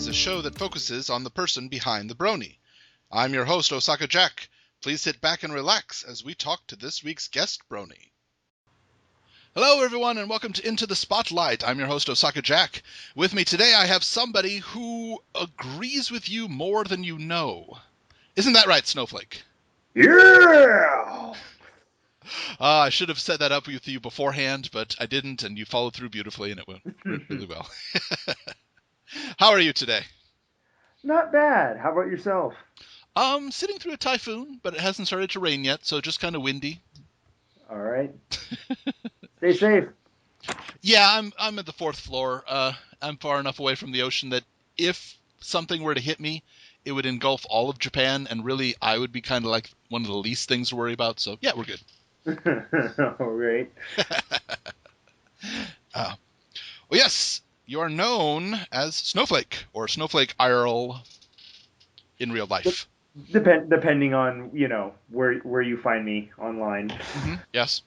is a show that focuses on the person behind the Brony. I'm your host, Osaka Jack. Please sit back and relax as we talk to this week's guest, Brony. Hello, everyone, and welcome to Into the Spotlight. I'm your host, Osaka Jack. With me today, I have somebody who agrees with you more than you know. Isn't that right, Snowflake? Yeah! I should have set that up with you beforehand, but I didn't, and you followed through beautifully, and it went really well. How are you today? Not bad. How about yourself? Sitting through a typhoon, but it hasn't started to rain yet, so just kind of windy. All right. Stay safe. Yeah, I'm at the fourth floor. I'm far enough away from the ocean that if something were to hit me, it would engulf all of Japan, and really, I would be kind of like one of the least things to worry about. So yeah, we're good. All right. Well, yes, you are known as Snowflake or Snowflake IRL in real life. Depending on where you find me online. Mm-hmm. Yes.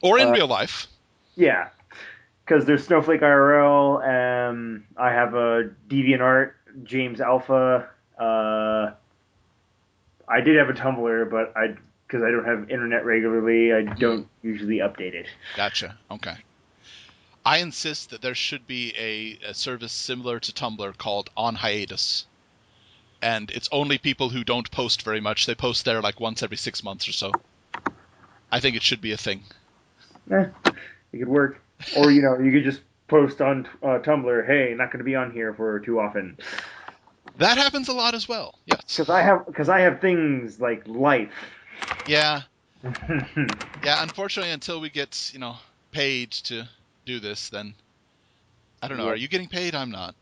Or in real life. Yeah, because there's Snowflake IRL. I have a DeviantArt, James Alpha. I did have a Tumblr, but because I don't have internet regularly, I don't usually update it. Gotcha. Okay. I insist that there should be a service similar to Tumblr called On Hiatus. And it's only people who don't post very much. They post there like once every 6 months or so. I think it should be a thing. It could work. Or, you could just post on Tumblr, hey, not going to be on here for too often. That happens a lot as well, yes. Because I have things like life. Yeah. Yeah, unfortunately, until we get, paid to do this, then I don't know. Yeah. Are you getting paid? I'm not.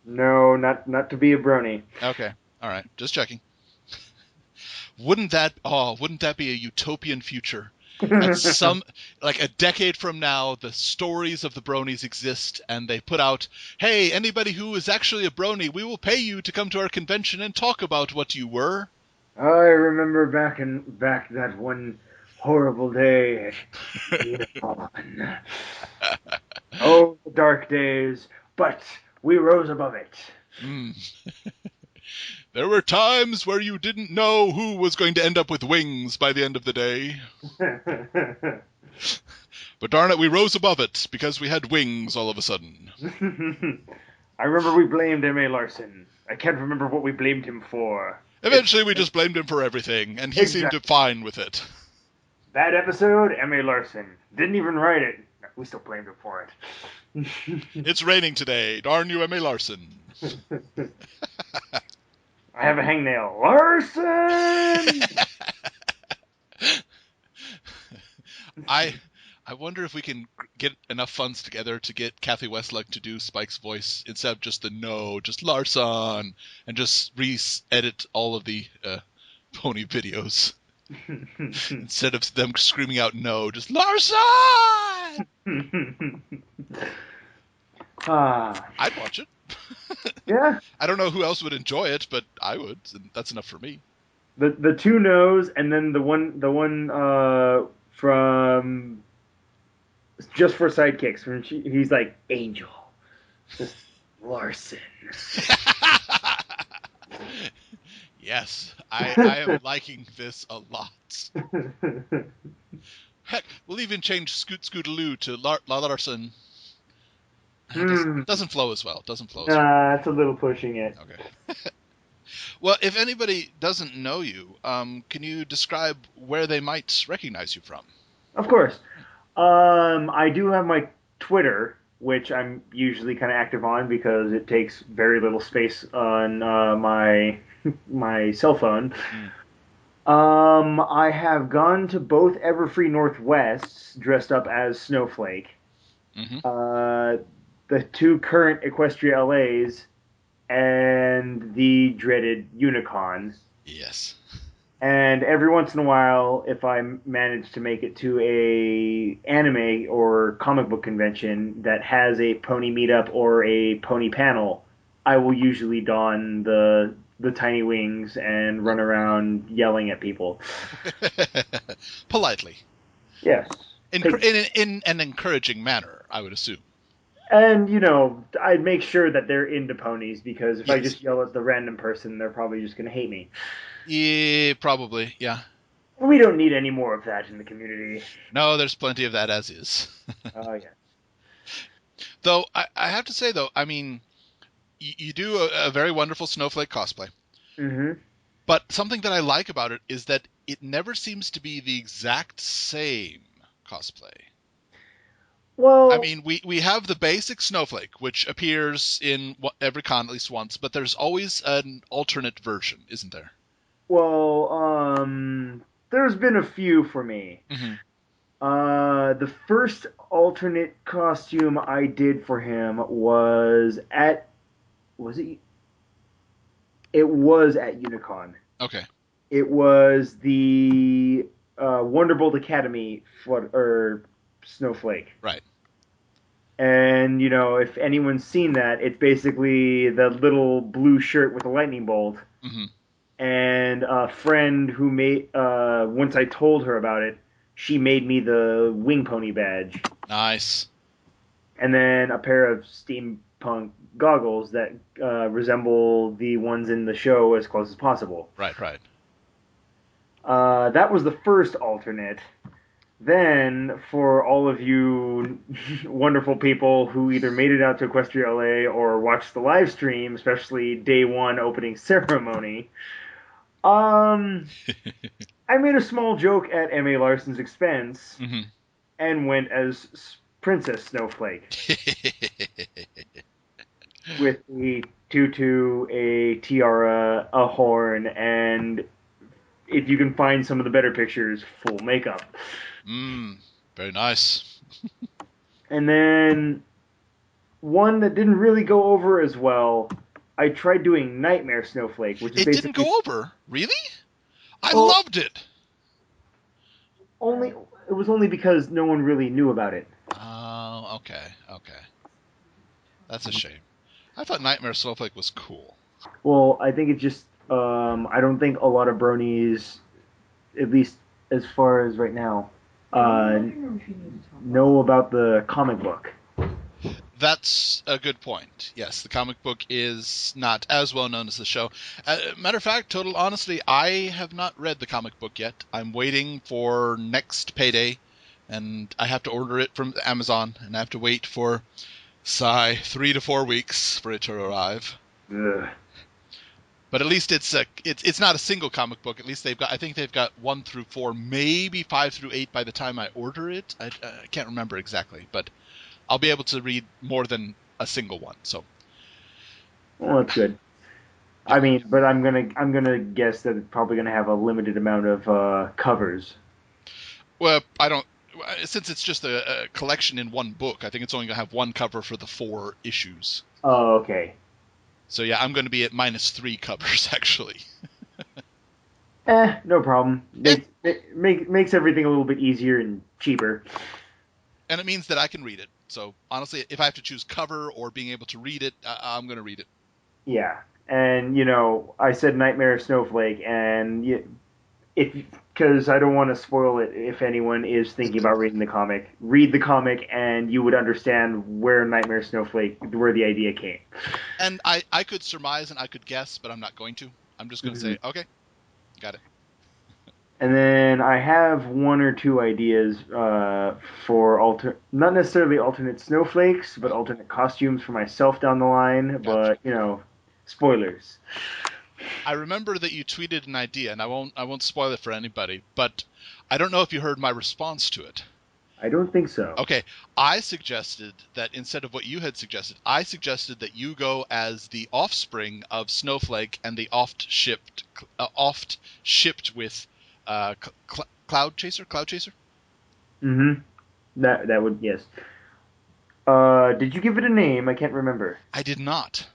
No, not to be a brony. Okay. All right. Just checking. Wouldn't that be a utopian future? At like a decade from now, the stories of the bronies exist, and they put out, hey, anybody who is actually a brony, we will pay you to come to our convention and talk about what you were. I remember back that one horrible day. Oh, the dark days, but we rose above it. There were times where you didn't know who was going to end up with wings by the end of the day. But darn it, we rose above it because we had wings all of a sudden. I remember we blamed M.A. Larson. I can't remember what we blamed him for. Eventually, we just blamed him for everything, and he seemed fine with it. That episode, M.A. Larson. Didn't even write it. We still blamed him for it. It's raining today. Darn you, M.A. Larson. I have a hangnail. Larson! I wonder if we can get enough funds together to get Kathy Westluck to do Spike's voice instead of just just Larson, and just re-edit all of the pony videos. Instead of them screaming out no, just Larson! I'd watch it. Yeah. I don't know who else would enjoy it, but I would, and that's enough for me. The two no's, and then the one from Just for Sidekicks when he's like Angel, just Larson. Yes, I am liking this a lot. Heck, we'll even change Scoot Scootaloo to Larson. Doesn't flow as well. It's a little pushing it. Okay. Well, if anybody doesn't know you, can you describe where they might recognize you from? Of course. I do have my Twitter, which I'm usually kind of active on because it takes very little space on my cell phone. I have gone to both Everfree Northwests dressed up as Snowflake. Mm-hmm. The two current Equestria LAs, and the dreaded Unicon. Yes. And every once in a while, if I manage to make it to a anime or comic book convention that has a pony meetup or a pony panel, I will usually don the tiny wings and run around yelling at people. Politely. Yes. In an encouraging manner, I would assume. And, I'd make sure that they're into ponies because if I Yes. just yell at the random person, they're probably just going to hate me. Yeah, probably. Yeah. We don't need any more of that in the community. No, there's plenty of that as is. Oh, yeah. Though I have to say though, I mean, you do a very wonderful Snowflake cosplay. Mm-hmm. But something that I like about it is that it never seems to be the exact same cosplay. I Well, mean, we have the basic Snowflake, which appears in every con at least once, but there's always an alternate version, isn't there? there's been a few for me. Hmm. The first alternate costume I did for him was it? It was at Unicon. Okay, It was the Wonderbolt Academy or Snowflake. right. And if anyone's seen that, it's basically the little blue shirt with a lightning bolt. Hmm. And a friend who made once I told her about it, she made me the wing pony badge, Nice. and then a pair of steampunk goggles that resemble the ones in the show as close as possible. Right, right. That was the first alternate. Then, for all of you wonderful people who either made it out to Equestria LA or watched the live stream, especially day one opening ceremony, um, I made a small joke at M.A. Larson's expense Hmm. and went as Princess Snowflake with a tutu, a tiara, a horn, and if you can find some of the better pictures, full makeup. Very nice. And then one that didn't really go over as well, I tried doing Nightmare Snowflake, which is It didn't basically go over, really? I well, loved it. only it was only because no one really knew about it. Oh, okay, okay. That's a shame. I thought Nightmare Snowflake was cool. Well, I think it just I don't think a lot of bronies, at least as far as right now, uh, know about the comic book. That's a good point. Yes, the comic book is not as well known as the show. Matter of fact, total honesty, I have not read the comic book yet. I'm waiting for next payday, and I have to order it from Amazon, and I have to wait for, 3 to 4 weeks for it to arrive. Ugh. But at least it's not a single comic book. At least I think they've got 1 through 4, maybe 5 through 8 by the time I order it. I can't remember exactly, but I'll be able to read more than a single one. So Well, that's good. yeah. I mean, but I'm gonna guess that it's probably gonna have a limited amount of covers. Well, I don't. Since it's just a collection in one book, I think it's only going to have one cover for the 4 issues. Oh, okay. So yeah, I'm going to be at -3 covers actually. No problem. Yeah, Makes everything a little bit easier and cheaper. and it means that I can read it. So honestly, if I have to choose cover or being able to read it, I'm going to read it. Yeah, and I said Nightmare Snowflake, and if because I don't want to spoil it if anyone is thinking about reading the comic, read the comic, and you would understand where Nightmare Snowflake, where the idea came. And I could surmise and I could guess, but I'm not going to. I'm just going to Mm-hmm. say, okay, got it. And then I have one or two ideas for not necessarily alternate snowflakes, but Right, alternate costumes for myself down the line. gotcha. But spoilers. I remember that you tweeted an idea, and I won't spoil it for anybody, but I don't know if you heard my response to it. I don't think so. Okay, I suggested that instead of what you had suggested, I suggested that you go as the offspring of Snowflake and the oft shipped with Cloud Chaser. Cloud Chaser. Mm-hmm. That would, yes. Did you give it a name? I can't remember. I did not.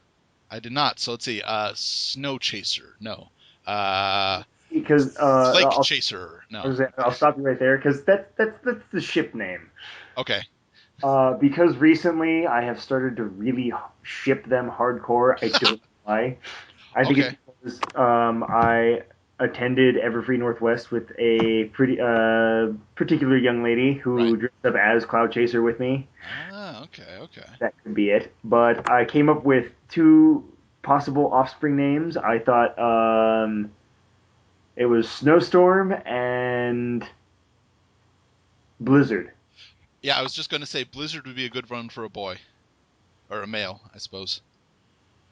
I did not. So let's see. Snow Chaser. No. Uh, Because Flake Chaser. No. I'll stop you right there because that's the ship name. Okay. Because recently I have started to really ship them hardcore. I don't know why. I think it's Okay. because I attended Everfree Northwest with a pretty particular young lady who Right. dressed up as Cloud Chaser with me. Ah. Okay. That could be it. But I came up with 2 possible offspring names. I thought it was Snowstorm and Blizzard. Yeah, I was just going to say Blizzard would be a good one for a boy. Or a male, I suppose.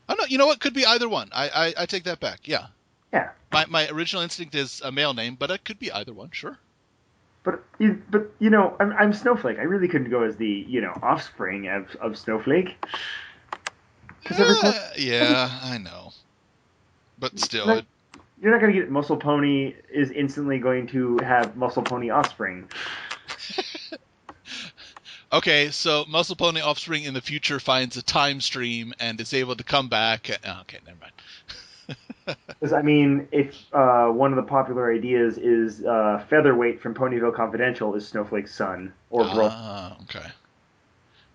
Oh, no, you know what? Could be either one. I take that back. Yeah. Yeah. My original instinct is a male name, but it could be either one, sure. But I'm Snowflake. I really couldn't go as the offspring of Snowflake because Yeah, I know. But still, you're not going to get Muscle Pony is instantly going to have Muscle Pony offspring. Okay, so Muscle Pony Offspring in the future finds a time stream and is able to come back. Okay, never mind. Because I mean, if one of the popular ideas is Featherweight from Ponyville Confidential is Snowflake's son or brother, Okay.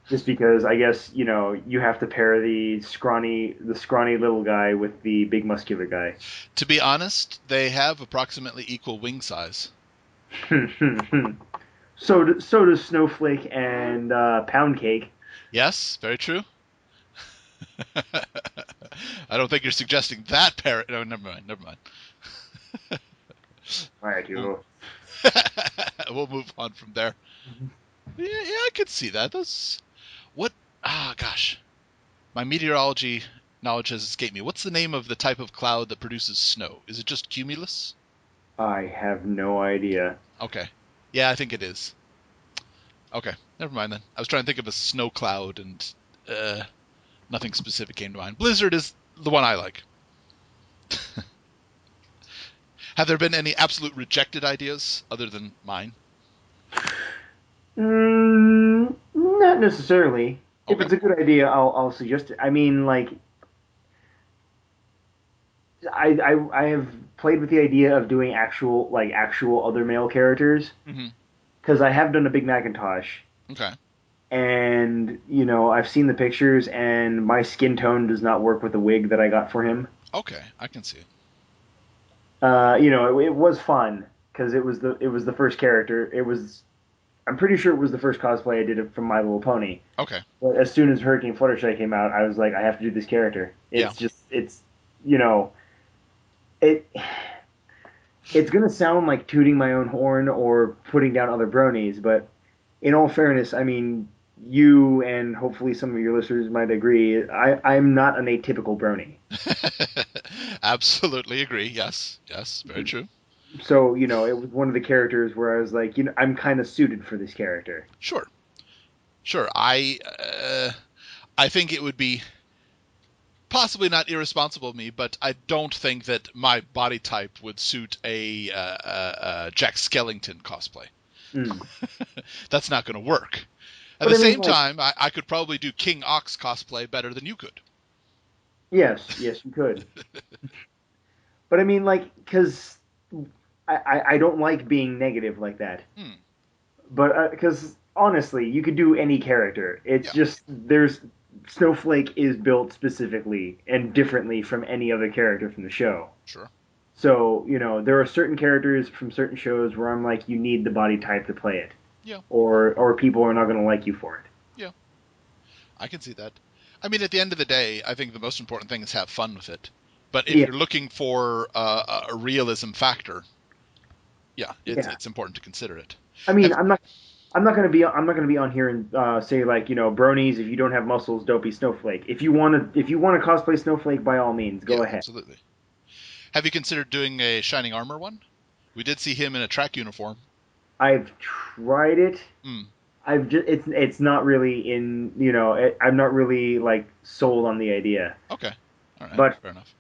just because I guess you have to pair the scrawny little guy with the big muscular guy. To be honest, they have approximately equal wing size. So does Snowflake and Pound Cake. Yes, very true. I don't think you're suggesting that pair. No, never mind. All right, you. We'll move on from there. Yeah, I could see that. That's what. Gosh, my meteorology knowledge has escaped me. What's the name of the type of cloud that produces snow? Is it just cumulus? I have no idea. Okay. Yeah, I think it is. Okay, never mind then. I was trying to think of a snow cloud, and nothing specific came to mind. Blizzard is the one I like. Have there been any absolute rejected ideas other than mine? Not necessarily. If Okay. it's a good idea, I'll suggest it. I mean, like, I have played with the idea of doing actual other male characters Mm-hmm. because I have done a big Macintosh, Okay. and I've seen the pictures, and my skin tone does not work with the wig that I got for him. Okay, I can see it. It was fun because it was the first character. I'm pretty sure it was the first cosplay I did from My Little Pony. Okay. But as soon as Hurricane Fluttershy came out, I was like, I have to do this character. Yeah. It's you know it it's gonna sound like tooting my own horn or putting down other bronies, but in all fairness, I mean, you and hopefully some of your listeners might agree, I'm not an atypical brony. Absolutely agree. Yes. Yes. Very true. So, it was one of the characters where I was like, I'm kind of suited for this character. Sure. Sure. I think it would be possibly not irresponsible of me, but I don't think that my body type would suit a Jack Skellington cosplay. Mm. That's not going to work. At But the I mean, same like, time, I could probably do King Ox cosplay better than you could. yes, you could. But I mean, like, because I don't like being negative like that. Hmm. But because honestly, you could do any character. It's Yeah. just there's Snowflake is built specifically and differently from any other character from the show. Sure. So there are certain characters from certain shows where I'm like, you need the body type to play it, Yeah. or people are not going to like you for it. Yeah. I can see that. I mean, at the end of the day, I think the most important thing is have fun with it. But if Yeah, you're looking for a realism factor, yeah, yeah. it's important to consider it. I mean, Have, I'm not gonna be on here and say like bronies. If you don't have muscles, don't be Snowflake. If you wanna cosplay Snowflake, by all means, yeah, go ahead. absolutely. Have you considered doing a Shining Armor one? We did see him in a track uniform. I've tried it. Hmm. I've just it's not really in I'm not really like sold on the idea. Okay. All right. But Fair enough.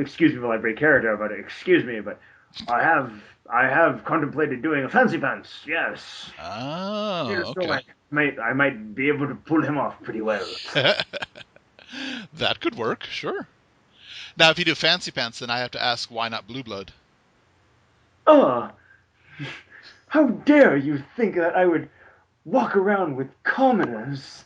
excuse me while I break character, but excuse me, but I have contemplated doing a fancy pants. Yes. Oh, So okay. I might be able to pull him off pretty well. That could work, sure. Now, if you do fancy pants, then I have to ask, why not blue blood? Oh, how dare you think that I would walk around with commoners?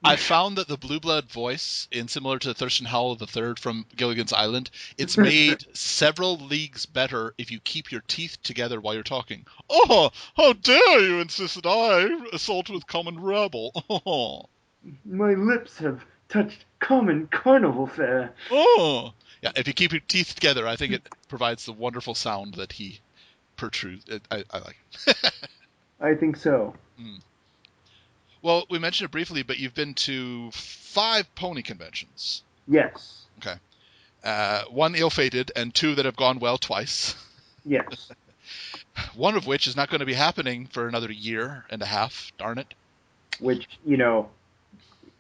I found that the Blue Blood voice, in similar to Thurston Howell III from Gilligan's Island, it's made several leagues better if you keep your teeth together while you're talking. Oh, how dare you insist that I assault with common rabble? Oh, My lips have touched common carnival fare. oh. Yeah, if you keep your teeth together, I think it provides the wonderful sound that he protrudes. I like it. I think so. Mm. Well, we mentioned it briefly, but you've been to 5 pony conventions. Yes. Okay. 1 ill-fated and 2 that have gone well twice. Yes. One of which is not going to be happening for another year and a half. Darn it. Which,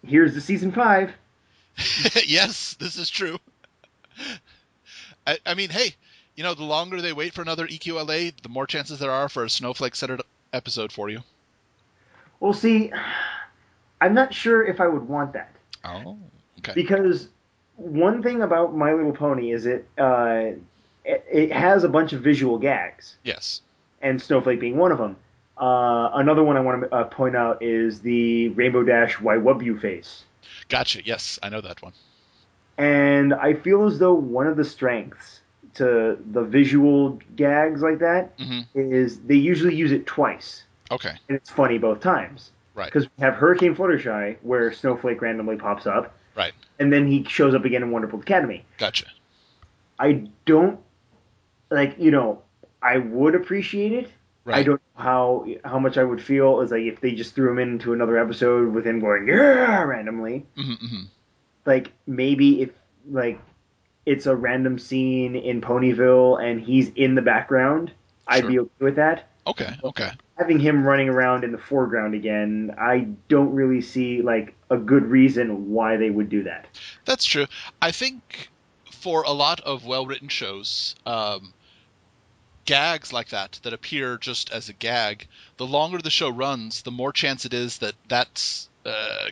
here's the season 5. Yes, this is true. I mean, hey, the longer they wait for another EQLA, the more chances there are for a Snowflake-centered episode for you. Well, see, I'm not sure if I would want that. Oh, okay. Because one thing about My Little Pony is it has a bunch of visual gags. Yes. And Snowflake being one of them. Another one I want to point out is the Rainbow Dash Waiwubyu face. Gotcha. Yes, I know that one. And I feel as though one of the strengths to the visual gags like that is they usually use it twice. Okay. And it's funny both times. Right. Because we have Hurricane Fluttershy, where Snowflake randomly pops up. Right. And then he shows up again in Wonderful Academy. Gotcha. I don't, I would appreciate it. Right. I don't know how much I would feel is if they just threw him into another episode with him going, yeah, randomly. Maybe if, it's a random scene in Ponyville and he's in the background, I'd be okay with that. Okay. Having him running around in the foreground again, I don't really see, a good reason why they would do that. That's true. I think for a lot of well-written shows, gags like that appear just as a gag, the longer the show runs, the more chance it is that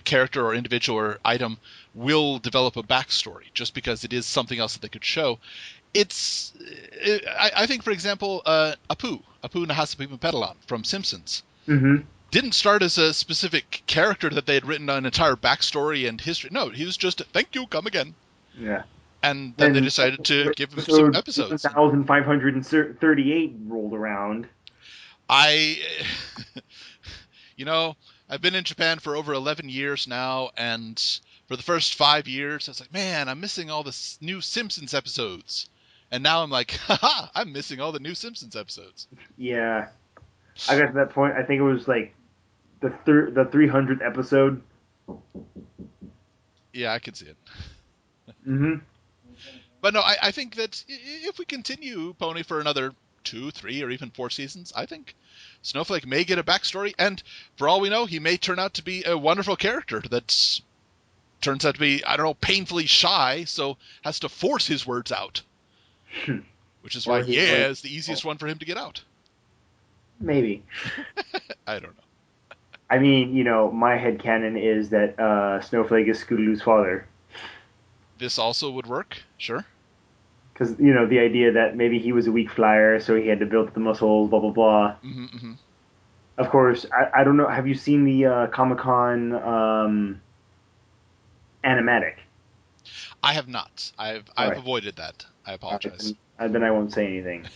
character or individual or item will develop a backstory, just because it is something else that they could show. I think, for example, Apu Nahasapipa Petalon from Simpsons didn't start as a specific character that they had written an entire backstory and history. No, he was just, thank you, come again. Yeah. And then they decided to give him some episodes. 1,538 rolled around. I've been in Japan for over 11 years now, and for the first 5 years, I was like, man, I'm missing all the new Simpsons episodes. And now I'm like, haha, I'm missing all the new Simpsons episodes. Yeah. I got to that point, I think it was the 300th episode. Yeah, I can see it. Mm-hmm. But no, I think that if we continue Pony for another 2, 3, or even 4 seasons, I think Snowflake may get a backstory, and for all we know, he may turn out to be a wonderful character that turns out to be, painfully shy, so has to force his words out. Which is why is the easiest one for him to get out. Maybe. I don't know. I mean, my headcanon is that Snowflake is Scootaloo's father. This also would work, sure. Because, the idea that maybe he was a weak flyer, so he had to build the muscles, blah, blah, blah. Of course, I don't know. Have you seen the Comic-Con animatic? I have not. I've avoided that. I apologize. Then I won't say anything.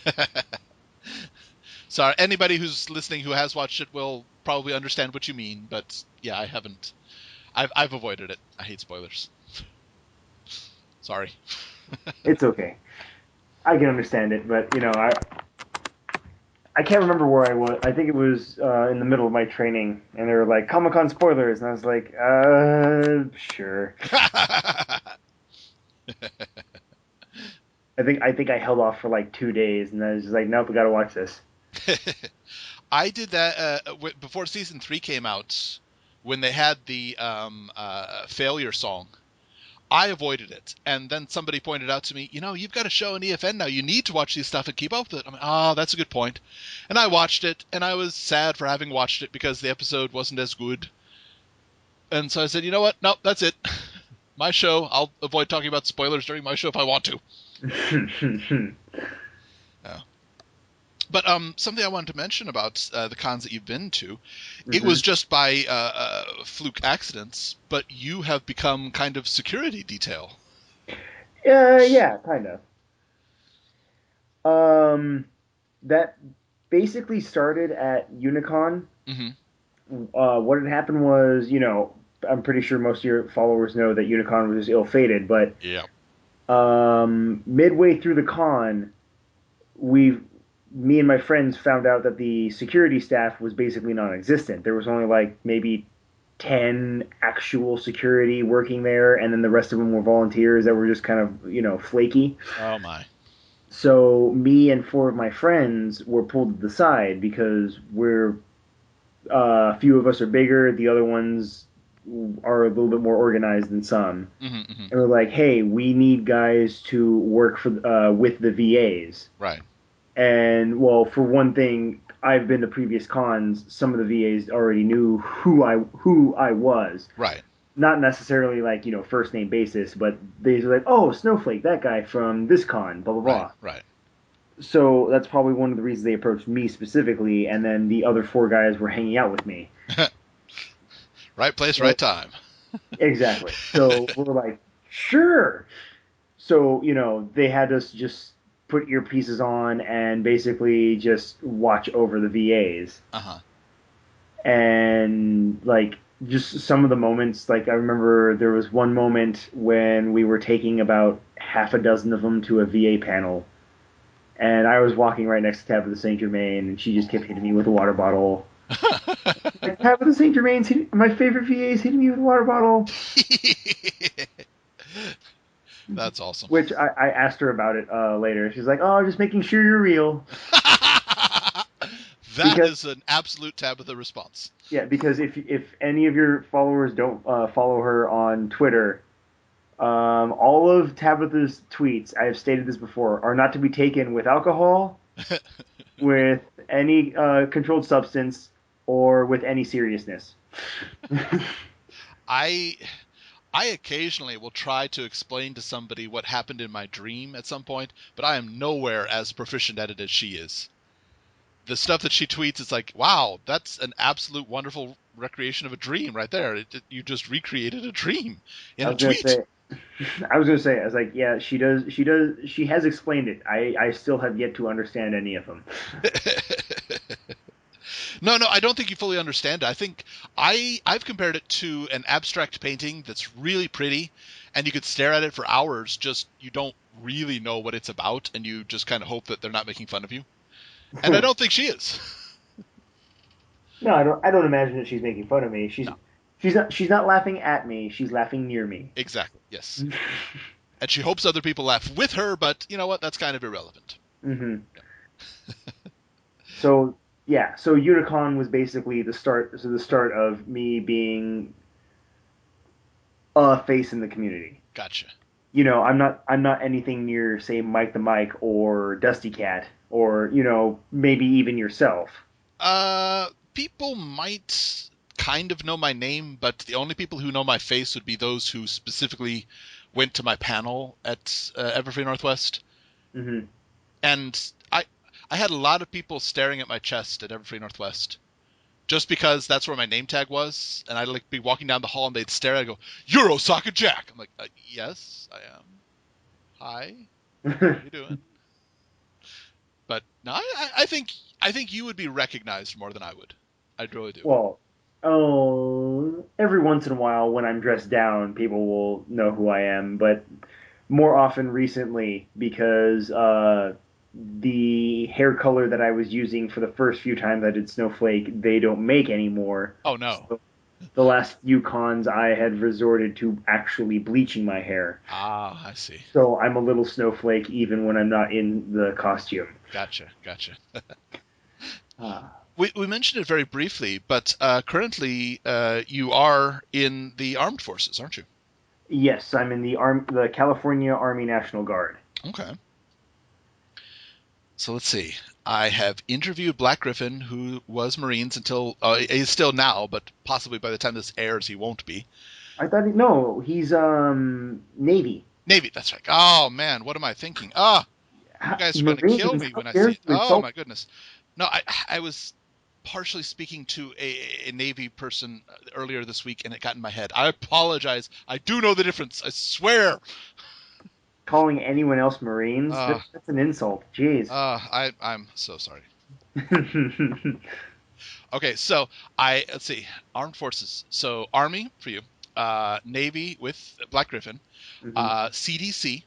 Sorry, anybody who's listening who has watched it will probably understand what you mean, but yeah, I haven't. I've avoided it. I hate spoilers. Sorry. It's okay. I can understand it, but I can't remember where I was. I think it was in the middle of my training, and they were like Comic-Con spoilers, and I was like, sure. I think I held off for 2 days, and I was just like, nope, we got to watch this. I did that before season 3 came out, when they had the failure song. I avoided it, and then somebody pointed out to me, you've got a show in EFN now. You need to watch these stuff and keep up with it. I'm like, that's a good point. And I watched it, and I was sad for having watched it because the episode wasn't as good. And so I said, you know what? Nope, that's it. My show. I'll avoid talking about spoilers during my show if I want to. But something I wanted to mention about the cons that you've been to, it Mm-hmm. was just by fluke accidents, but you have become kind of security detail. Yeah, kind of. That basically started at Unicon. Hmm. What had happened was, I'm pretty sure most of your followers know that Unicon was ill-fated, but Yeah. midway through the con, we, me and my friends found out that the security staff was basically non-existent. There was only like maybe 10 actual security working there, and then the rest of them were volunteers that were just kind of, flaky. Oh my. So me and four of my friends were pulled to the side because a few of us are bigger, the other ones are a little bit more organized than some. Hmm. Hmm. And we're like, hey, we need guys to work with the VAs. Right. And well, for one thing, I've been to previous cons. Some of the VAs already knew who I was. Right. Not necessarily like first name basis, but they were like, oh, Snowflake, that guy from this con, blah blah Right. blah. Right. So that's probably one of the reasons they approached me specifically, and then the other four guys were hanging out with me. Right place, right So time. exactly. So we're like, sure. So they had us just put earpieces on and basically just watch over the VAs, Uh-huh. and like just some of the moments. Like I remember there was one moment when we were taking about half a dozen of them to a VA panel, and I was walking right next to Tabitha St. Germain, and she just kept hitting me with a water bottle. Like, Tabitha St. Germain's my favorite VA is hitting me with a water bottle. That's awesome. Which I asked her about it later. She's like, "Oh, just making sure you're real." That Because is an absolute Tabitha response. yeah, because if any of your followers don't follow her on Twitter, all of Tabitha's tweets, I have stated this before, are not to be taken with alcohol, with any controlled substance, or with any seriousness. I I occasionally will try to explain to somebody what happened in my dream at some point, but I am nowhere as proficient at it as she is. The stuff that she tweets is like, wow, that's an absolute wonderful recreation of a dream right there. You just recreated a dream in I a was gonna tweet. say, I was like, yeah, she has explained it. I still have yet to understand any of them. No, no, I don't think you fully understand it. I think I've compared it to an abstract painting that's really pretty, and you could stare at it for hours. Just you don't really know what it's about, and you just kind of hope that they're not making fun of you. And I don't think she is. No, I don't imagine that she's making fun of me. No, She's not laughing at me. She's laughing near me. exactly. Yes, and she hopes other people laugh with her, but you know what? That's kind of irrelevant. Hmm. So yeah, so Unicon was basically the start. So the start of me being a face in the community. Gotcha. I'm not anything near say Mike the Mike or Dusty Cat or maybe even yourself. People might kind of know my name, but the only people who know my face would be those who specifically went to my panel at Everfree Northwest. Hmm. And I had a lot of people staring at my chest at Everfree Northwest just because that's where my name tag was, and I'd like be walking down the hall and they'd stare and I'd go, "You're Osaka Jack." I'm like, "Yes, I am. Hi, how you doing?" But no, I think you would be recognized more than I would. I really do. Well, oh, every once in a while when I'm dressed down, people will know who I am, but more often recently because the hair color that I was using for the first few times I did Snowflake, they don't make anymore. Oh no. So the last few cons, I had resorted to actually bleaching my hair. Ah, I see. So I'm a little snowflake even when I'm not in the costume. Gotcha, gotcha. Uh, We mentioned it very briefly, but currently you are in the armed forces, aren't you? yes, I'm in the California Army National Guard. Okay. So let's see. I have interviewed Black Griffin, who was Marines until he's still now, but possibly by the time this airs, he won't be. I thought no, he's Navy. Navy, that's right. Oh man, what am I thinking? Ah, You guys are going to kill Marines, me how when I dare see it. you Oh, insult? my goodness. No, I was partially speaking to a Navy person earlier this week, and it got in my head. I apologize. I do know the difference. I swear. Calling anyone else Marines? Uh, That's an insult. Jeez. I'm so sorry. Okay, so let's see, armed forces. So Army for you, Navy with Black Griffin, Mhm. CDC.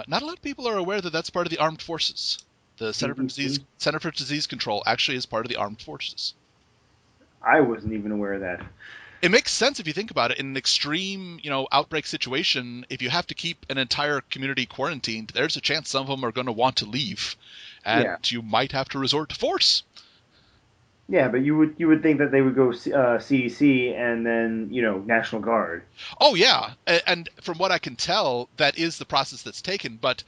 Not a lot of people are aware that that's part of the armed forces. The CDC? Center for Disease Control actually is part of the armed forces. I wasn't even aware of that. It makes sense if you think about it. In an extreme, outbreak situation, if you have to keep an entire community quarantined, there's a chance some of them are going to want to leave, and Yeah. you might have to resort to force. Yeah, but you would think that they would go CDC and then National Guard. Oh yeah, and from what I can tell, that is the process that's taken. But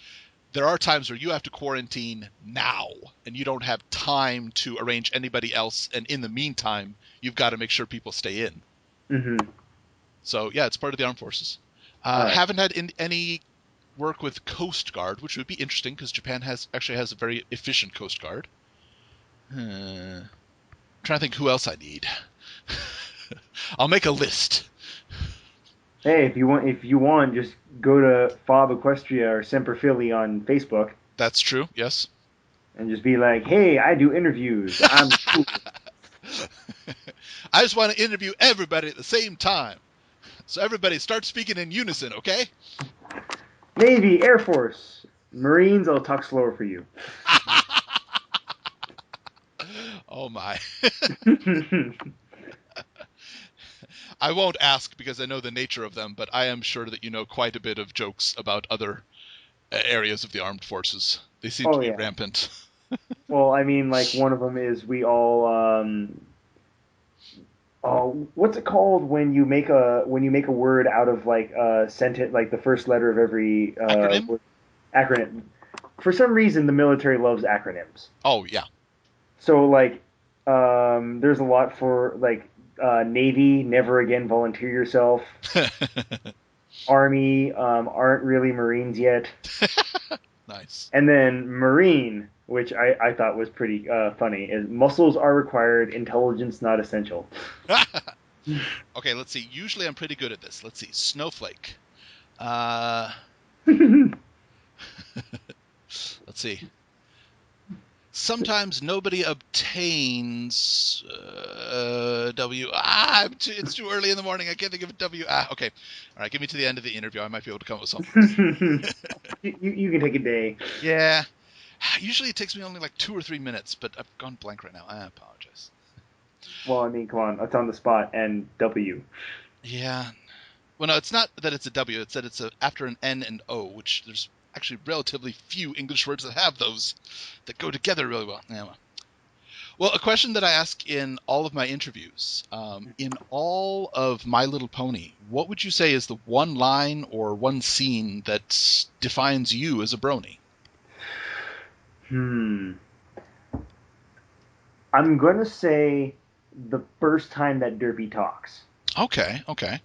there are times where you have to quarantine now, and you don't have time to arrange anybody else. And in the meantime, you've got to make sure people stay in. Hmm. So yeah, it's part of the armed forces. All right. Haven't had any work with Coast Guard, which would be interesting because Japan actually has a very efficient Coast Guard. Trying to think who else I need. I'll make a list. Hey, if you want, just go to Fob Equestria or Semper Fili on Facebook That's true. Yes. and just be like, "Hey, I do interviews. I'm cool." I just want to interview everybody at the same time. So everybody start speaking in unison, okay? Navy, Air Force, Marines. I'll talk slower for you. Oh my. I won't ask because I know the nature of them, but I am sure that you know quite a bit of jokes about other areas of the armed forces. They seem to Oh be yeah. rampant. Well, I mean, like one of them is we all. Oh, what's it called when you make a word out of like a sentence, like the first letter of every Acronym? acronym? For some reason, the military loves acronyms. Oh, yeah. So like, there's a lot for like Navy, never again volunteer yourself. Army, aren't really Marines yet. Nice. And then Marine, which I thought was pretty funny, is muscles are required, intelligence not essential. Okay, let's see. Usually I'm pretty good at this. Let's see. Snowflake. Uh, let's see. Sometimes nobody obtains W. It's too early in the morning. I can't think of a W. Okay. All right, give me to the end of the interview. I might be able to come up with something. You can take a day. Yeah. Usually it takes me only like 2 or 3 minutes, but I've gone blank right now. I apologize. Well, I mean, come on, it's on the spot and W. Yeah. Well, no, it's not that it's a W. It's that it's after an N and O, which there's actually relatively few English words that have those that go together really well. Anyway. Well, a question that I ask in all of my interviews, in all of My Little Pony, what would you say is the one line or one scene that defines you as a brony? Hmm. I'm gonna say the first time that Derpy talks. Okay, okay.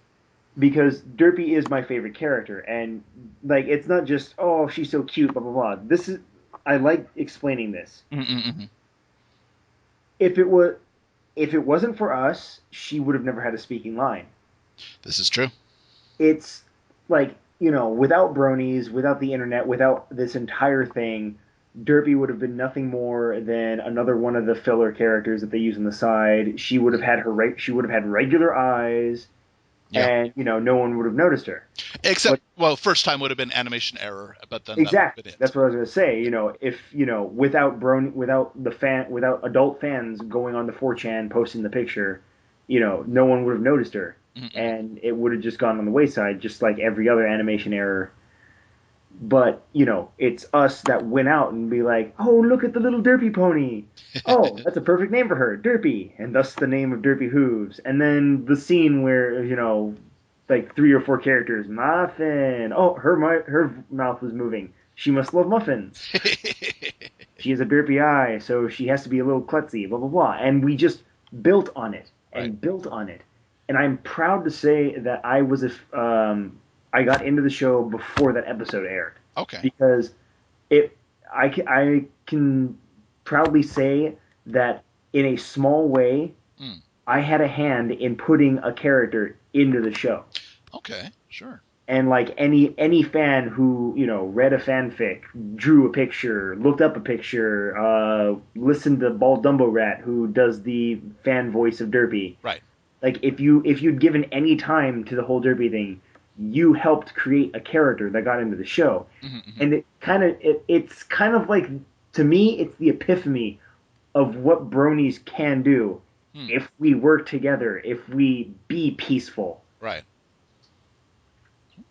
Because Derpy is my favorite character, and like it's not just oh she's so cute, blah blah blah. This is I like explaining this. Mm-mm-mm. If it was if it wasn't for us, she would have never had a speaking line. This is true. It's like without bronies, without the internet, without this entire thing, Derpy would have been nothing more than another one of the filler characters that they use on the side. She would have had regular eyes, Yeah. and no one would have noticed her. Except, But well, first time would have been animation error, but then that would have exactly, been it. that's what I was gonna say. If without adult fans going on the 4chan posting the picture, no one would have noticed her, Mm-mm. and it would have just gone on the wayside, just like every other animation error. But it's us that went out and be like, oh, look at the little Derpy pony. Oh, that's a perfect name for her, Derpy, and thus the name of Derpy Hooves. And then the scene where like 3 or 4 characters, muffin. Oh, her mouth was moving. She must love muffins. She has a derpy eye, so she has to be a little klutzy. Blah blah blah. And we just built on it Right. and built on it. And I'm proud to say that I got into the show before that episode aired Okay. because it I can proudly say that in a small way, Mm. I had a hand in putting a character into the show. Okay, sure. And like any fan who read a fanfic, drew a picture, looked up a picture, listened to Bald Dumbo Rat who does the fan voice of Derpy. Right. Like if you'd given any time to the whole Derpy thing, you helped create a character that got into the show. Mm-hmm. And it's kind of like, to me, it's the epiphany of what bronies can do Mm. if we work together, if we be peaceful. Right.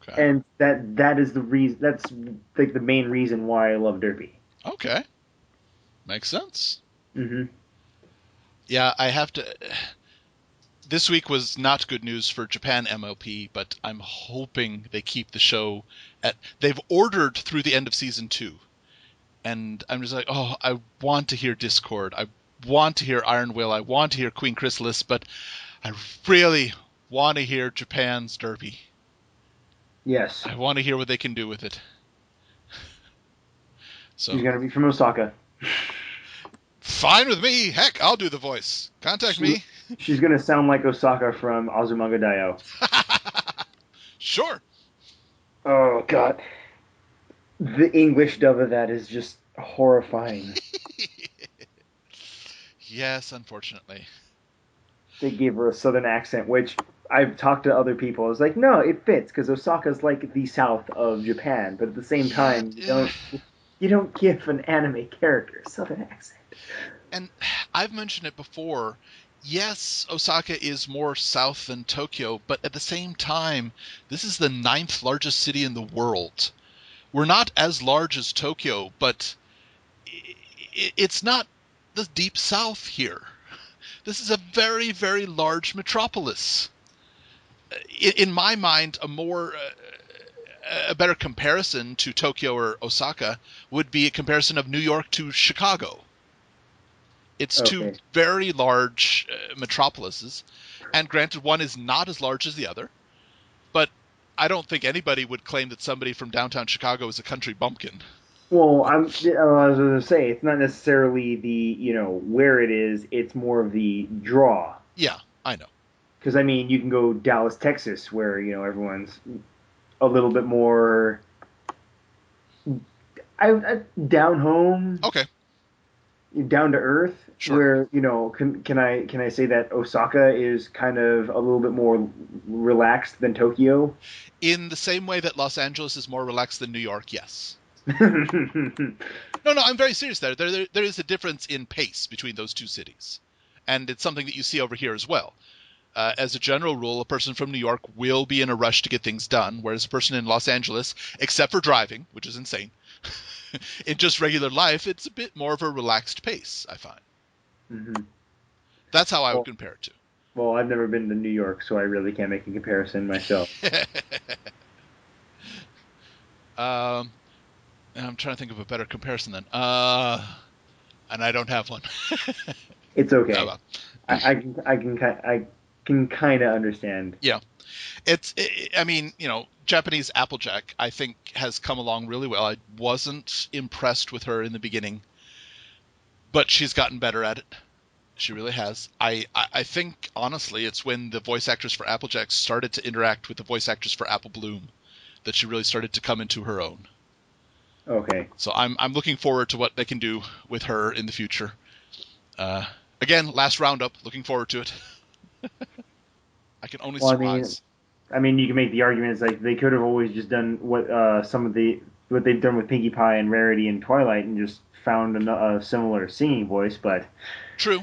Okay. And that is the reason. That's like the main reason why I love Derpy. Okay. Makes sense. Hmm. Yeah, I have to. This week was not good news for Japan MLP, but I'm hoping they keep the show at. They've ordered through the end of season 2, and I'm just like, oh, I want to hear Discord. I want to hear Iron Will. I want to hear Queen Chrysalis, but I really want to hear Japan's Derpy. Yes, I want to hear what they can do with it. So she's gonna be from Osaka. fine with me. Heck, I'll do the voice. Contact She, me. she's gonna sound like Osaka from Azumanga Daioh. Sure. Oh God, the English dub of that is just horrifying. Yes, unfortunately. They gave her a southern accent, which I've talked to other people. I was like, no, it fits because Osaka's like the south of Japan, but at the same Yeah, time, you don't give an anime character a southern accent. and I've mentioned it before. Yes, Osaka is more south than Tokyo, but at the same time, this is the 9th largest city in the world. We're not as large as Tokyo, but it's not the deep south here. This is a very, very large metropolis. In my mind, a better comparison to Tokyo or Osaka would be a comparison of New York to Chicago. It's two Okay. very large metropolises, and granted, one is not as large as the other, but I don't think anybody would claim that somebody from downtown Chicago is a country bumpkin. Well, I was going to say it's not necessarily the where it is. It's more of the draw. Yeah, I know. Because I mean, you can go Dallas, Texas, where everyone's a little bit more down home, Okay, down to earth. sure. Where can I say that Osaka is kind of a little bit more relaxed than Tokyo? In the same way that Los Angeles is more relaxed than New York, yes. Hmm. No, I'm very serious there. There is a difference in pace between those two cities. And it's something that you see over here as well. As a general rule, a person from New York will be in a rush to get things done, whereas a person in Los Angeles, except for driving, which is insane, in just regular life, it's a bit more of a relaxed pace, I find. That's how I would Well, compare it well, I've never been to New York, so I really can't make a comparison myself. to. um, and I'm trying to think of a better comparison then. And I don't have one. It's Oh, okay. well. I can kind of understand. Yeah. I mean, Japanese Applejack, I think, has come along really well. I wasn't impressed with her in the beginning, but she's gotten better at it. She really has. I think, honestly, it's when the voice actress for Applejack started to interact with the voice actress for Apple Bloom that she really started to come into her own. Okay. So I'm looking forward to what they can do with her in the future. Uh, Again, last roundup. Looking forward to it. I can only Well, I mean, surmise. you can make the argument it's like they could have always just done what they've done with Pinkie Pie and Rarity and Twilight and just found a similar singing voice, but True,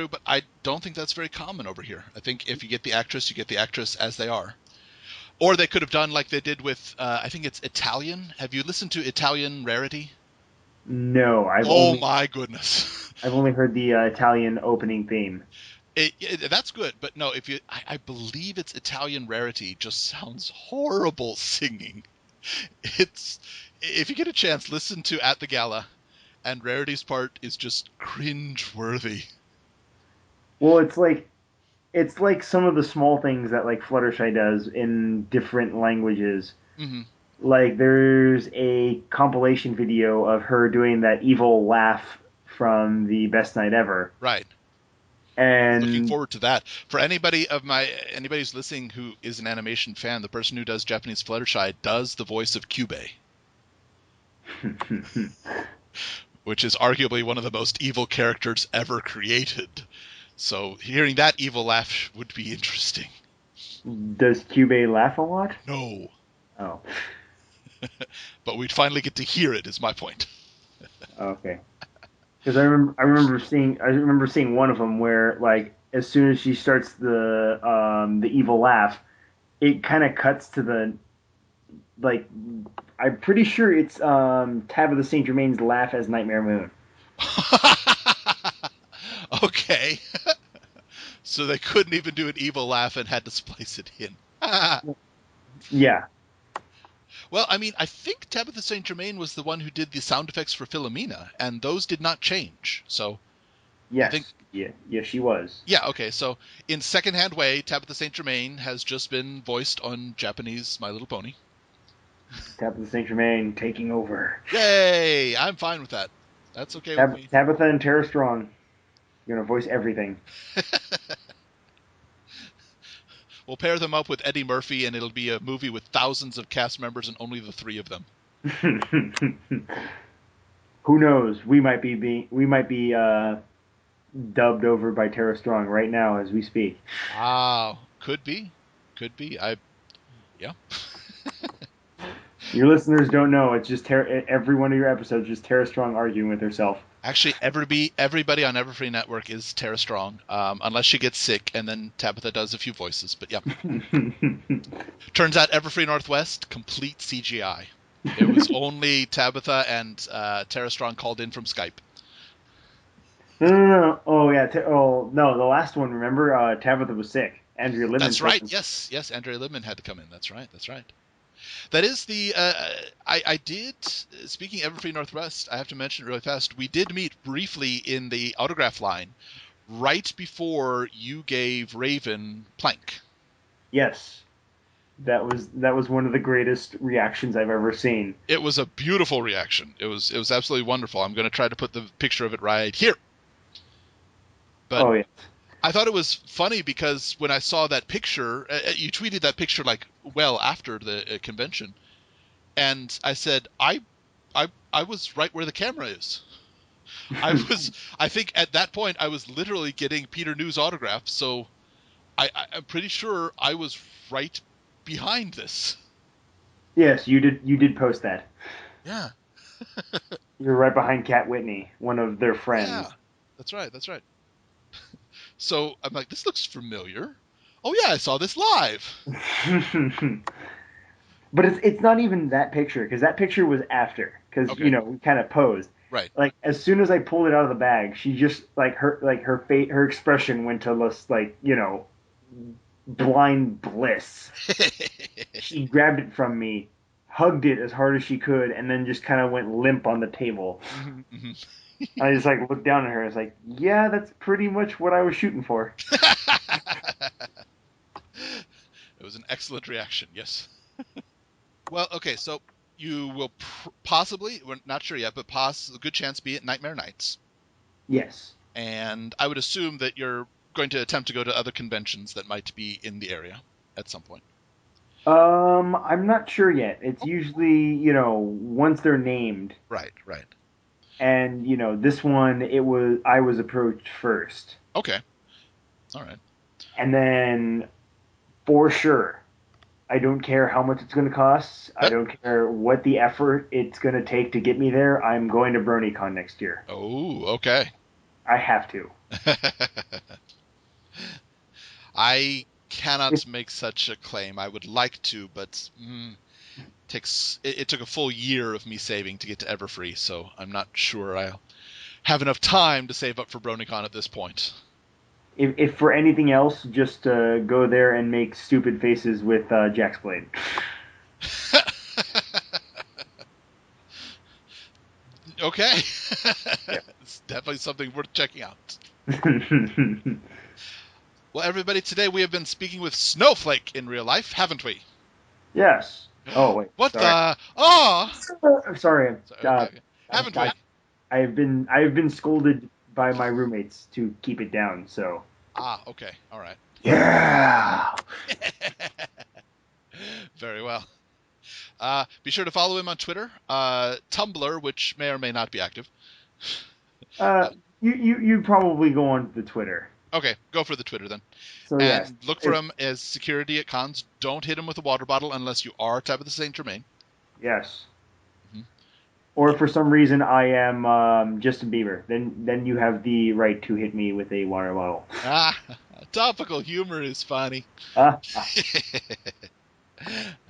but I don't think that's very common over here. I think if you get the actress, you get the actress as they are. Or they could have done like they did with, I think it's Italian. Have you listened to Italian Rarity? no, I've Oh only my goodness. I've only heard the Italian opening theme. That's good, but no, I believe it's Italian Rarity just sounds horrible singing. It's, if you get a chance, listen to At the Gala, and Rarity's part is just cringe-worthy. Well, it's like some of the small things that like Fluttershy does in different languages. Hmm. Like there's a compilation video of her doing that evil laugh from the Best Night Ever, Right. Looking and forward to that. For anybody who's listening who is an animation fan, the person who does Japanese Fluttershy does the voice of Kyubey, which is arguably one of the most evil characters ever created. So hearing that evil laugh would be interesting. does Kyubey laugh a lot? No, Oh, but we'd finally get to hear it. Is my point. okay. Because I remember seeing one of them where like as soon as she starts the evil laugh, it kind of cuts to the like I'm pretty sure it's Tabitha St. Germain's laugh as Nightmare Moon. Okay. So they couldn't even do an evil laugh and had to splice it in. Yeah. Well, I mean, I think Tabitha St. Germain was the one who did the sound effects for Philomena, and those did not change. So I think, Yes. Yeah. Yeah. She was. yeah, okay. So in secondhand way, Tabitha St. Germain has just been voiced on Japanese My Little Pony. Tabitha St. Germain taking over. Yay! I'm fine with that. That's okay with me. Tabitha and Tara Strong. You're gonna voice everything. We'll pair them up with Eddie Murphy, and it'll be a movie with thousands of cast members and only the three of them. Who knows? We might be dubbed over by Tara Strong right now as we speak. Ah, could be. Yeah. Your listeners don't know. It's just every one of your episodes just Tara Strong arguing with herself. Actually, everybody on Everfree Network is Tara Strong, unless she gets sick, and then Tabitha does a few voices. But yeah, turns out Everfree Northwest, complete CGI. It was only Tabitha and Tara Strong called in from Skype. No. Oh yeah. Oh no. The last one. Remember, Tabitha was sick. Andrea Libman. That's right. Yes. Andrea Libman had to come in. That's right. That is the. I did. Speaking of Everfree Northwest, I have to mention it really fast. We did meet briefly in the autograph line, right before you gave Raven Plank. Yes. That was one of the greatest reactions I've ever seen. It was a beautiful reaction. It was absolutely wonderful. I'm going to try to put the picture of it right here. But Oh yeah. I thought it was funny because when I saw that picture, you tweeted that picture like well after the convention, and I said I was right where the camera is. I think at that point I was literally getting Peter New's autograph, so I'm pretty sure I was right behind this. Yes, you did post that. Yeah. You're right behind Kat Whitney, one of their friends. Yeah. That's right. So I'm like, this looks familiar. Oh yeah, I saw this live. But it's not even that picture because that picture was after because Okay. we kind of posed. Right. Like as soon as I pulled it out of the bag, she just her expression went to like blind bliss. She grabbed it from me, hugged it as hard as she could, and then just kind of went limp on the table. Mm-hmm. I just like looked down at her. I was like, "Yeah, that's pretty much what I was shooting for." It was an excellent reaction. Yes. Well, okay, so you will possibly, we're not sure yet, but a good chance be at Nightmare Nights. Yes. And I would assume that you're going to attempt to go to other conventions that might be in the area at some point. I'm not sure yet. It's usually, once they're named. Right. And, this one I was approached first. Okay. All right. And then for sure, I don't care how much it's going to cost. I don't care what the effort it's going to take to get me there. I'm going to BronyCon next year. Oh, okay. I have to. I cannot make such a claim. I would like to, but it took a full year of me saving to get to Everfree, so I'm not sure I'll have enough time to save up for BronyCon at this point. If for anything else, just go there and make stupid faces with Jack's Blade. Okay. Yeah. It's definitely something worth checking out. Well, everybody, today we have been speaking with Snowflake in real life, haven't we? Yes. Oh wait, What sorry. the? Oh! I'm sorry. Sorry, okay. Haven't we? I've been scolded by my roommates to keep it down. So Ah, okay. All right. yeah. Very well. Be sure to follow him on Twitter, Tumblr, which may or may not be active. Uh, you probably go on the Twitter. Okay, go for the Twitter then. So yes, And look for him as security at cons. Don't hit him with a water bottle unless you are Tabitha St. Germain. yes. Mhm. Or for some reason I am Justin Bieber. Then you have the right to hit me with a water bottle. Ah, topical humor is funny. Uh,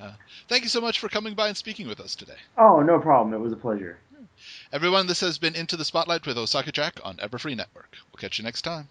Uh, Thank you so much for coming by and speaking with us today. oh, no problem. It was a pleasure. Everyone, this has been Into the Spotlight with Osaka Jack on Everfree Network. We'll catch you next time.